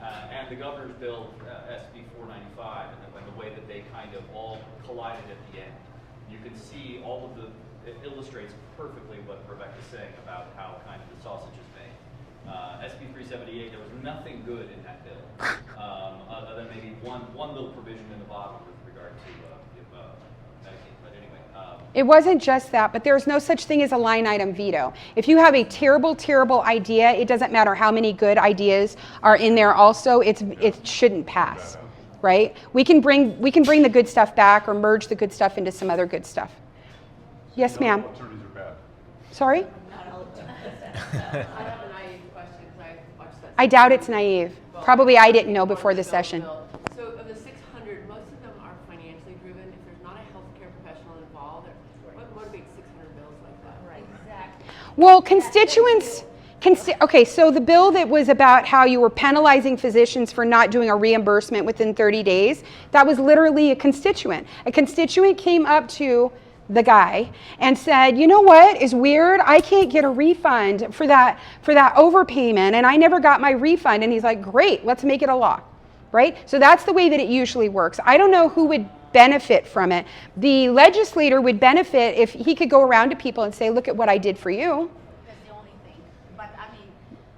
And the governor's bill, SB 495, and the way that they kind of all collided at the end. You can see all of it illustrates perfectly what Rebecca's saying about how kind of the sausage is made. SB 378, there was nothing good in that bill, other than maybe one little provision in the bottom with regard to Medicaid. But anyway.
It wasn't just that, but there's no such thing as a line item veto. If you have a terrible, terrible idea, it doesn't matter how many good ideas are in there also, it shouldn't pass, right? We can bring the good stuff back or merge the good stuff into some other good stuff. Yes, ma'am.
Attorneys are bad.
Sorry?
Not all the time. I have a naive question because I watched that.
I doubt it's naive. Probably I didn't know before the session.
So of the 600, most of them are financially driven. If there's not a healthcare professional involved, what motivates 600 bills like that?
Right, exactly.
Well, constituents. Okay, so the bill that was about how you were penalizing physicians for not doing a reimbursement within 30 days, that was literally a constituent. A constituent came up to the guy and said, you know what is weird? I can't get a refund for that overpayment, and I never got my refund. And he's like, great, let's make it a law, right? So that's the way that it usually works. I don't know who would benefit from it. The legislator would benefit if he could go around to people and say, look at what I did for you.
That's the only thing. But I mean,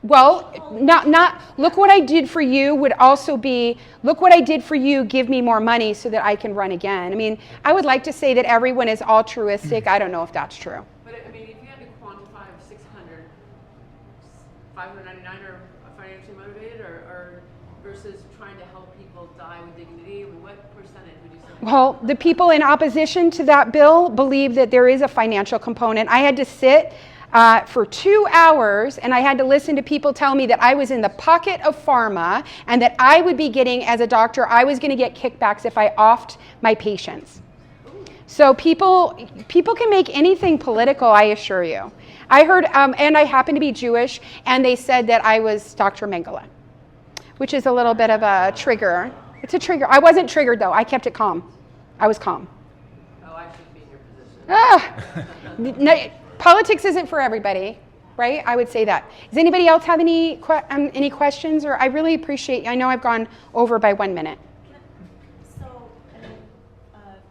Well, not look what I did for you would also be, look what I did for you, give me more money so that I can run again. I mean, I would like to say that everyone is altruistic. I don't know if that's true.
But I mean, if you had to quantify 600, 599 are financially motivated, or versus trying to help people die with dignity, I mean, what percentage would you say?
Well, the people in opposition to that bill believe that there is a financial component. I had to sit for 2 hours, and I had to listen to people tell me that I was in the pocket of pharma and that I would be getting, as a doctor, I was going to get kickbacks if I offed my patients. So people can make anything political, I assure you. I heard, and I happen to be Jewish, and they said that I was Dr. Mengele, which is a little bit of a trigger. It's a trigger. I wasn't triggered, though. I kept it calm. I was calm.
Oh, I should be in your position.
No, politics isn't for everybody. right? I would say that. Does anybody else have any questions? Or I really appreciate, I know I've gone over by 1 minute.
So, I mean,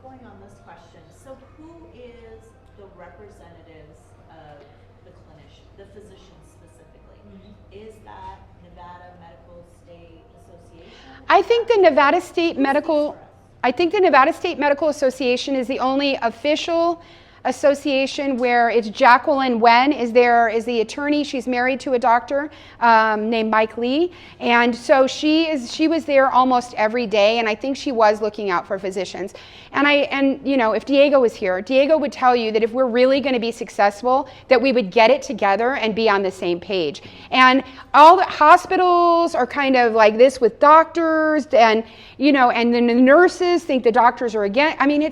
going on this question, so who is the representatives of the clinician, the physicians specifically? Is that Nevada Medical State Association?
I think the Nevada State Medical Association is the only official association where it's Jacqueline Wen is the attorney. She's married to a doctor named Mike Lee, and so she was there almost every day, and I think she was looking out for physicians. And you know, if Diego was here, Diego would tell you that if we're really going to be successful, that we would get it together and be on the same page. And all the hospitals are kind of like this with doctors, and you know, and then the nurses think the doctors are again. I mean,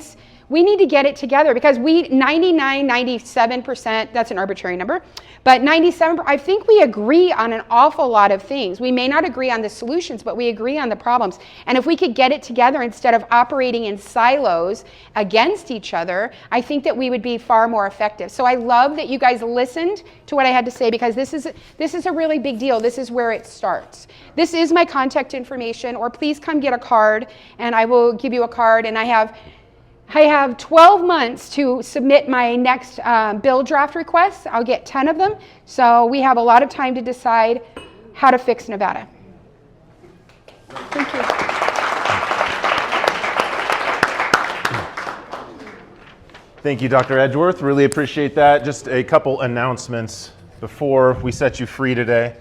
we need to get it together because 97%, that's an arbitrary number, but 97%, I think we agree on an awful lot of things. We may not agree on the solutions, but we agree on the problems. And if we could get it together instead of operating in silos against each other, I think that we would be far more effective. So I love that you guys listened to what I had to say because this is a really big deal. This is where it starts. This is my contact information, or please come get a card and I will give you a card. And I have 12 months to submit my next bill draft requests. I'll get 10 of them. So we have a lot of time to decide how to fix Nevada. Thank you.
Thank you, Dr. Edgeworth. Really appreciate that. Just a couple announcements before we set you free today.